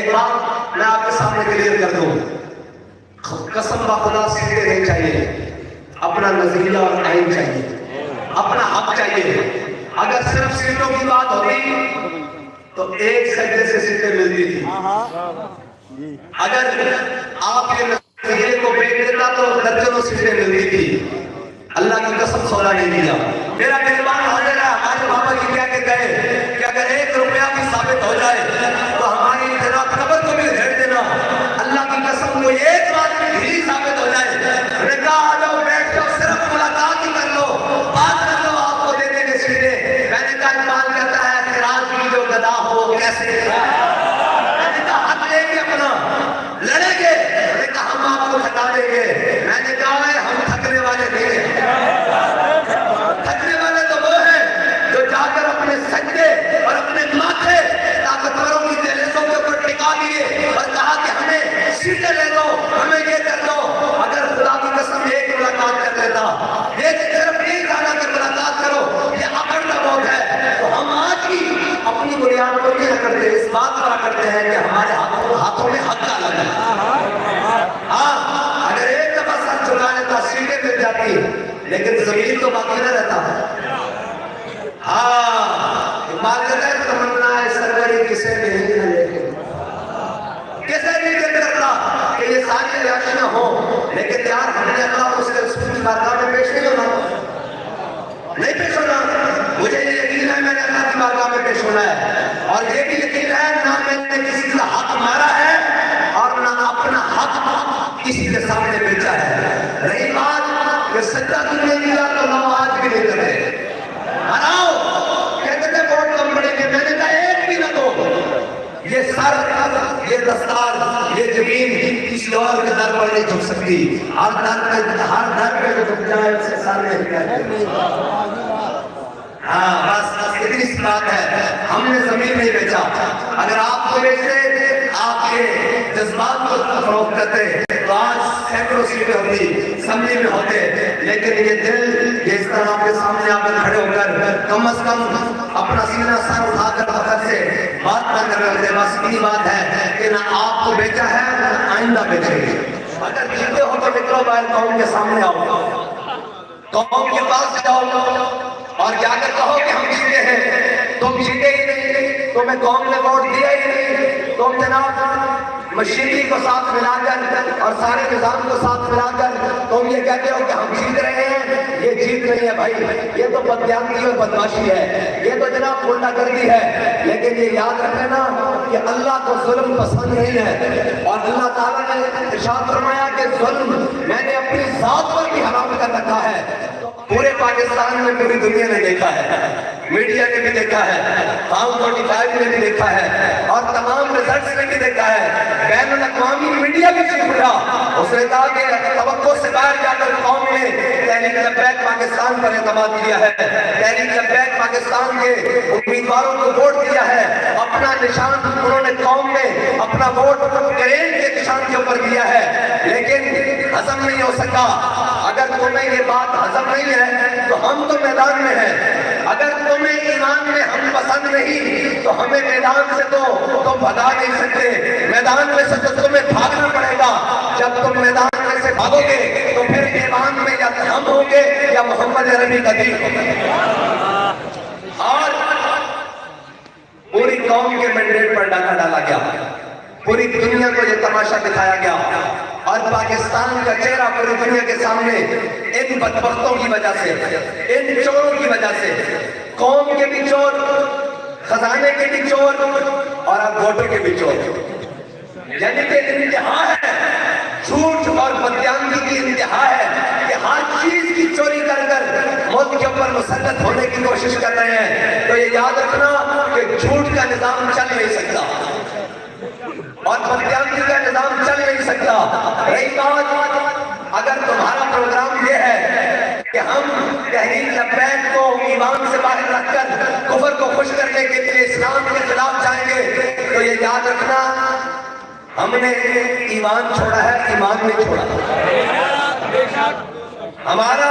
ایک بات میں آپ کے سامنے کلیئر کر دوں، قسم بخدا سیٹیں نہیں چاہیے، اپنا نظریہ اور آئین چاہیے، اپنا حق چاہیے۔ اگر صرف سیٹوں کی بات ہوتی تو ایک سجدے سے سیٹیں ملتی تھی، اگر آپ کے نظریے کو بیچ دیتا تو درجنوں سیٹیں ملتی تھی۔ اللہ کی قسم سودا نہیں دیا۔ میرا مہمان حاضر ہے، ہمارے بابا جی کہہ کے گئے کہ اگر 1 روپیہ بھی ثابت ہو جائے تو ہماری ابتدا قبر کو بھی گھیر دینا۔ اللہ کی قسم کوئی ایک بات بھی ثابت ہو جائے، میں نے کہا آ جاؤ بیٹھ جاؤ، صرف ملاقات ہی کر لو، بات کر لو، آپ کو دے دیں گے سیٹیں۔ میں نے کہا اقبال کہتا ہے خراج کی جو گدا ہو وہ کیسے، میں نے کہا حق لیں گے اپنا، لڑیں گے، میں نے کہا ہم آپ کو تھکا دیں گے۔ میں نے کہا ہم تھکنے والے نہیں ہیں، تھکنے والے تو وہ ہیں جو جا کر اپنے سجدے اور اپنے ماتھے طاقتوروں کی دہلیزوں کے اوپر ٹکا دیے اور کہا کہ ہمیں سیٹیں لے دو، ہمیں یہ کر دو۔ اگر خدا کی قسم ایک ملاقات کر لیتا، ایک صرف ایک آنا کر ملاقات کرو، یہ اکڑ کا موت ہے، تو ہم آج بھی اپنی بنیاد کو نہیں کرتے، اس بات پر کرتے ہیں کہ ہمارے ہاتھوں میں حق کا لگا ہے۔ ہاں اگر ایک دفعہ سر چلا لیتا سیٹیں مل جاتی، لیکن زمین تو باقی نہ رہتا۔ ہاں اقبال کہتا ہے تمنا ہے سروری کسے نہیں نہ لے کے، کسے نہیں دل کرتا کہ یہ ساری عیاشیاں ہوں، لیکن یار ہم نے اللہ اس کے رسول کی بارگاہ میں پیش نہیں ہونا، نہیں پیش ہونا۔ مجھے یہ یقین ہے میں نے اللہ کی بارگاہ میں پیش ہونا ہے، اور یہ بھی یقین ہے نہ میں نے کسی کا حق مارا ہے اور نہ اپنا حق کسی کے سامنے بیچا ہے۔ رہی بات کہ سجدہ تم نے دیا تو ہم آج بھی نہیں کرتے، ہراؤ کہتے تھے ووٹ کم پڑیں گے، میں نے کہا ایک بھی نہ دو، یہ سر، یہ دستار، یہ زمین کسی اور کے در پر نہیں جھک سکتی، ہر در پہ جو جھک جائے اسے سر نہیں کہتے۔ ہاں بس اتنی سی بات ہے، ہم نے زمین نہیں بیچا۔ اگر آپ کو بیچتے، آپ کے جذبات کو فروغ کرتے تو آج سینکڑوں سیٹیں ہوتی، اسمبلی میں ہوتے، لیکن یہ دل یہ اس طرح آپ کے سامنے آ کر کھڑے ہو کر کم از کم اپنا سینہ سر اٹھا کر فخر سے بات نہ کر رہے تھے۔ بس اتنی بات ہے کہ نہ آپ کو بیچا ہے نہ آئندہ بیچے گے۔ اگر جیتے ہو تو نکلو باہر، قوم کے سامنے آؤ، قوم کے پاس جاؤ اور جا کر کہو کہ ہم جیتے ہیں، تم جیتے ہی نہیں، تمہیں قوم نے ووٹ دیا ہی نہیں، تم جناب مشینری کو ساتھ ملا کر اور سارے نظام کو ساتھ ملا کر تم یہ کہتے ہو کہ ہم جیت رہے ہیں۔ یہ جیت نہیں ہے بھائی، یہ تو بددیانتی اور بدماشی ہے، یہ تو جناب غنڈہ گردی ہے۔ لیکن یہ یاد رکھنا کہ اللہ کو ظلم پسند نہیں ہے، اور اللہ تعالیٰ نے ارشاد فرمایا کہ ظلم میں نے اپنی ذات پر بھی حرام کر رکھا ہے۔ پورے پاکستان میں پوری دنیا نے دیکھا ہے، میڈیا نے بھی دیکھا ہے، فارم 45 نے بھی دیکھا ہے، اور تمام ریزلٹس نے بھی دیکھا ہے۔ بین الاقوامی میڈیا بھی چپ رہا، اس نے کہا کہ توقع سے باہر جا کر قوم نے تحریک لبیک پاکستان پر اعتماد کیا ہے، تحریک لبیک پاکستان کے امیدواروں کو ووٹ دیا ہے، اپنا نشان انہوں نے قوم میں اپنا ووٹ کرین کے نشان کے اوپر دیا ہے، لیکن ہضم نہیں ہو سکا۔ اگر تمہیں یہ بات ہضم نہیں ہے تو ہم تو میدان میں ہیں، اگر تمہیں ایمان میں ہم پسند نہیں تو ہمیں میدان سے تو تم بھگا نہیں سکتے، میدان میں سے تو تمہیں بھاگنا پڑے گا۔ جب تم میدان میں سے بھاگو گے تو پھر ایمان میں یا ہم ہوں گے یا محمد عربی قدیر ہوگا۔ اور پوری قوم کے مینڈیٹ پر ڈاکہ ڈالا گیا، پوری دنیا کو یہ تماشا دکھایا گیا، اور پاکستان کا چہرہ پوری دنیا کے سامنے ان بدبختوں کی وجہ سے، ان چوروں کی وجہ سے، قوم کے بھی چور، خزانے کے بھی چور اور اب ووٹوں کے بھی چور، یعنی کہ انتہا ہے، جھوٹ اور بددیانتی کی انتہا ہے کہ ہر چیز کی چوری کر کر ملک کے اوپر مسلط ہونے کی کوشش کر رہے ہیں۔ تو یہ یاد رکھنا کہ جھوٹ کا نظام چل نہیں سکتا اور بددیانتی کا نظام چل نہیں سکتا۔ رہی بات اگر تمہارا پروگرام یہ ہے کہ ہم تحریک لبیک کو ایمان سے باہر رکھ کر کفر کو خوش کرنے کے لیے اسلام کے خلاف جائیں گے تو یہ یاد رکھنا ہم نے ایمان چھوڑا ہے، ایمان نہیں چھوڑا۔ ہمارا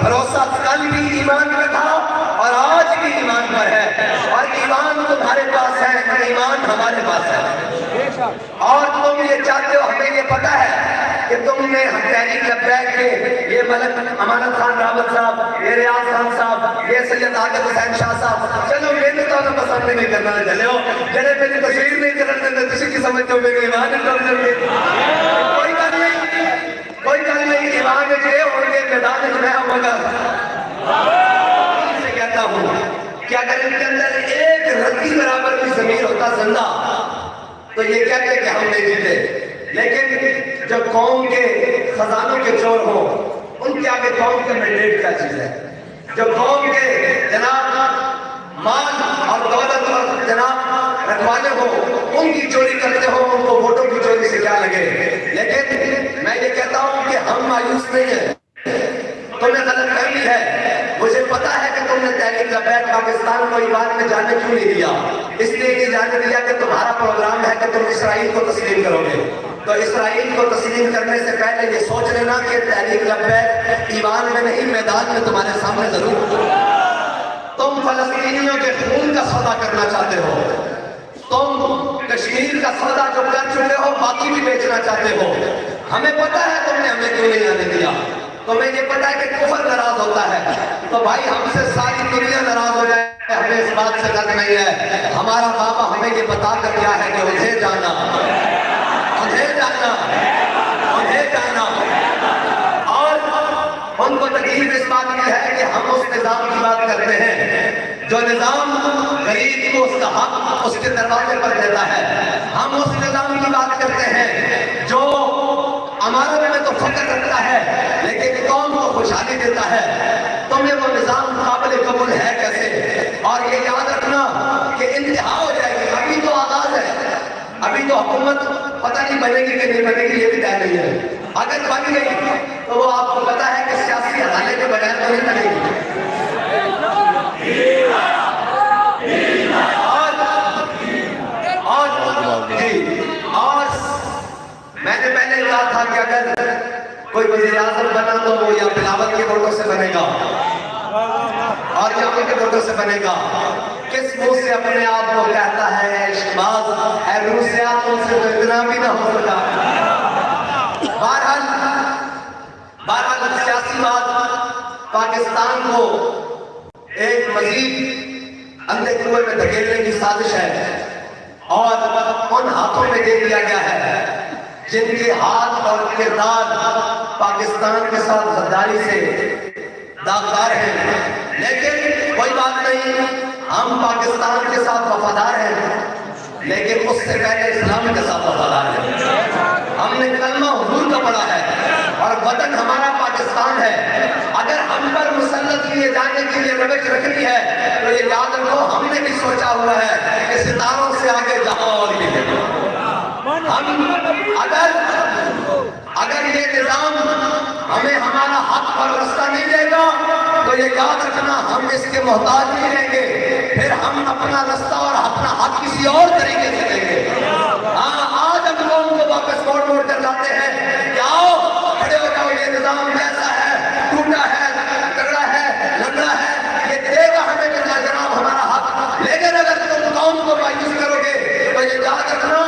بھروسہ کل بھی ایمان میں تھا اور آج بھی ایمان پر ہے اور ایمان تمہارے پاس ہے، ایمان ہمارے پاس ہے، اور تم یہ چاہتے ہو، ہمیں یہ پتا ہے کہ تم نے تحریک لبیک کے یہ ملک امانت خان راوت صاحب، یہ ریاض خان صاحب، یہ سید عادل حسین شاہ صاحب، چلو میں نے تو انہیں پسند نہیں کرنا چلے ہو، جنہیں میری تصویر نہیں کرنے دیں تسی کی سمجھتے ہو میرے ایمان انٹر کرنے، کوئی گل نہیں، ایمان جے ہوئے میدان جو ہے مگر سے کہتا ہوں کہ اگر ان کے اندر ایک رتی برابر بھی ضمیر ہوتا زندہ تو یہ کہتے کہ ہم نہیں جیتے، لیکن جب قوم کے خزانوں کے چور ہوں ان کے آگے قوم کے مینڈیٹ کیا چیز ہے، جب قوم کے جناب مال اور دولت اور جناب رکھوانے ہوں ان کی چوری کرتے ہوں، ان کو ووٹوں کی چوری سے کیا لگے، لیکن میں یہ کہتا ہوں کہ ہم مایوس نہیں ہیں، تمہیں غلط فہمی ہے، مجھے پتا ہے کہ تم نے تحریک لبیک پاکستان کو ایمان میں جانے کیوں نہیں دیا، اس لیے نہیں جانے دیا کہ تمہارا پروگرام ہے کہ تم اسرائیل کو تسلیم کرو گے، تو اسرائیل کو تسلیم کرنے سے پہلے یہ سوچ لینا کہ تحریک لبیک ایمان میں نہیں میدان میں تمہارے سامنے ضرور، تم فلسطینیوں کے خون کا سودا کرنا چاہتے ہو، تم کشمیر کا سودا جو کر چکے ہو باقی بھی بیچنا چاہتے ہو، ہمیں پتا ہے تم نے ہمیں کیوں نہیں آنے دیا، تمہیں یہ پتا ہے کہ کفر ناراض ہوتا ہے، تو بھائی ہم سے ساری دنیا ناراض ہو جائے ہمیں اس بات سے غرض نہیں ہے، ہمارا بابا ہمیں یہ بتا کر کیا ہے کہ انہیں جانا اور ان کو تکلیف اس بات کی ہے کہ ہم اس نظام کی بات کرتے ہیں جو نظام غریب کو اس کا حق اس کے دروازے پر دیتا ہے، ہم اس نظام کی بات کرتے ہیں جو امانت میں تو فخر رکھتا ہے لیکن قوم کو خوشحالی دیتا ہے، تمہیں وہ نظام قابل قبول ہے کیسے، اور یہ یاد رکھنا کہ انتہا ہو جائے گی، ابھی تو آغاز ہے، ابھی تو حکومت پتہ نہیں بنے گی کہ نہیں بنے گی یہ بھی طے نہیں ہے، اگر بن گئی تو وہ آپ کو پتا ہے کہ سیاسی حوالے کے بغیر تو نہیں بنے گی، اور میں نے پہلے کہا تھا کہ اگر کوئی وزیر اعظم بنا تو وہ یا بلاول کے ووٹوں سے بنے گا اور یا ان کے ووٹوں سے بنے گا، کس منہ سے اپنے آپ کو کہتا ہے عشقباز ہے، روسیات ان سے تو اتنا بھی نہ ہو سکا، بہرحال سیاسی بات پاکستان کو ایک مزید اندھے کنویں میں دھکیلنے کی سازش ہے اور ان ہاتھوں میں دے دیا گیا ہے جن کے ہاتھ اور کردار پاکستان کے ساتھ غداری سے داغدار ہیں، لیکن کوئی بات نہیں، ہم پاکستان کے ساتھ وفادار ہیں لیکن اس سے پہلے اسلام کے ساتھ وفادار ہیں، ہم نے کلمہ حضور کا پڑھا ہے اور وطن ہمارا پاکستان ہے، اگر ہم پر مسلط کیے جانے کے لیے روش رکھنی ہے تو یہ یاد رکھو ہم نے بھی سوچا ہوا ہے کہ ستاروں سے آگے جہاں اور بھی ہے، ہم اگر یہ نظام ہمیں ہمارا حق اور رستہ نہیں دے گا تو یہ یاد رکھنا ہم اس کے محتاج نہیں رہیں گے، پھر ہم اپنا رستہ اور اپنا حق کسی اور طریقے سے دیں گے، ہاں آج ہم لوگوں کو واپس موڑ کر لاتے ہیں کہ آؤ کھڑے ہو جاؤ، یہ نظام کیسا ہے، ٹوٹا ہے، تگڑا ہے، لنگڑا ہے، یہ دے گا ہمیں جناب ہمارا حق، لیکن اگر تم قوم کو مایوس کرو گے تو یہ یاد رکھنا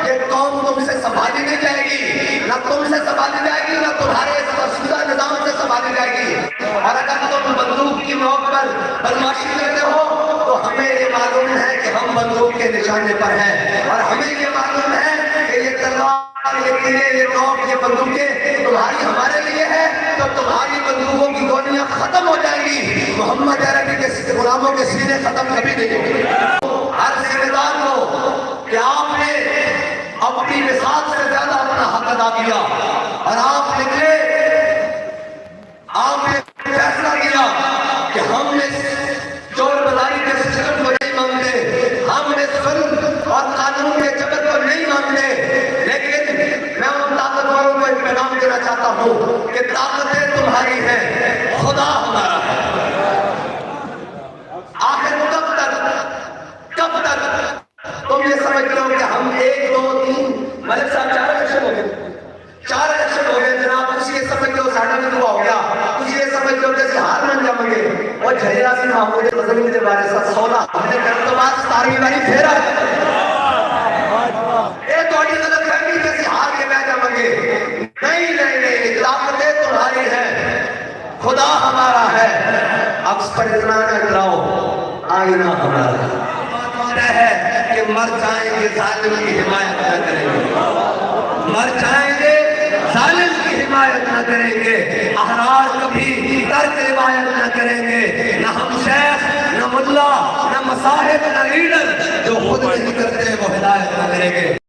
کہ قوم تم سے سنبھالی نہیں جائے گی، نہ تم سے سنبھالی جائے گی نہ تمہارے اس فرسودہ نظام سے سنبھالی جائے گی، اور اگر تم بندوق کی نوک پر بدماشی کرتے ہو تو ہمیں یہ معلوم ہے کہ ہم بندوق کے نشانے پر ہیں، اور ہمیں یہ معلوم ہے کہ یہ تلوار، یہ تیرے، یہ نوک، یہ بندوقیں تمہاری ہمارے لیے ہے، تو تمہاری بندوقوں کی گولیاں ختم ہو جائیں گی، محمد عربی کے غلاموں کے سینے ختم کبھی نہیں ہوں گے، ہر ذمہ دار کو کہ آپ نے اپنی مثال سے زیادہ اپنا حق ادا کیا اور آپ نکلے، آپ نے فیصلہ کیا کہ ہم نے چور بازاری کے سسٹم کو نہیں مانتے، ہم نے ظلم اور قانون کے جبر کو نہیں مانتے، لیکن میں ان طاقتوروں کو ایک پیغام دینا چاہتا ہوں کہ طاقتیں تمہاری ہیں، خدا ہمارا ہے، آخر کب تک تم یہ سمجھ لو کہ ہم 1 2 3 ملک صاحب 4 الیکشن ہو گئے جناب، تجھے یہ سمجھ لو ساڑھا بھی دعا ہو گیا، تجھے یہ سمجھ خدا ہمارا ہے، اکثر اتنا نہ ڈراؤ، آئینہ ہمارا ہے کہ مر جائیں گے ظالم کی حمایت نہ کریں گے، مر جائیں گے ظالم کی حمایت نہ کریں گے، احرار کبھی ترک روایت نہ کریں گے، نہ ہم شیخ نہ ملا نہ مصاحب نہ لیڈر جو خود نہیں کرتے وہ ہدایت نہ کریں گے۔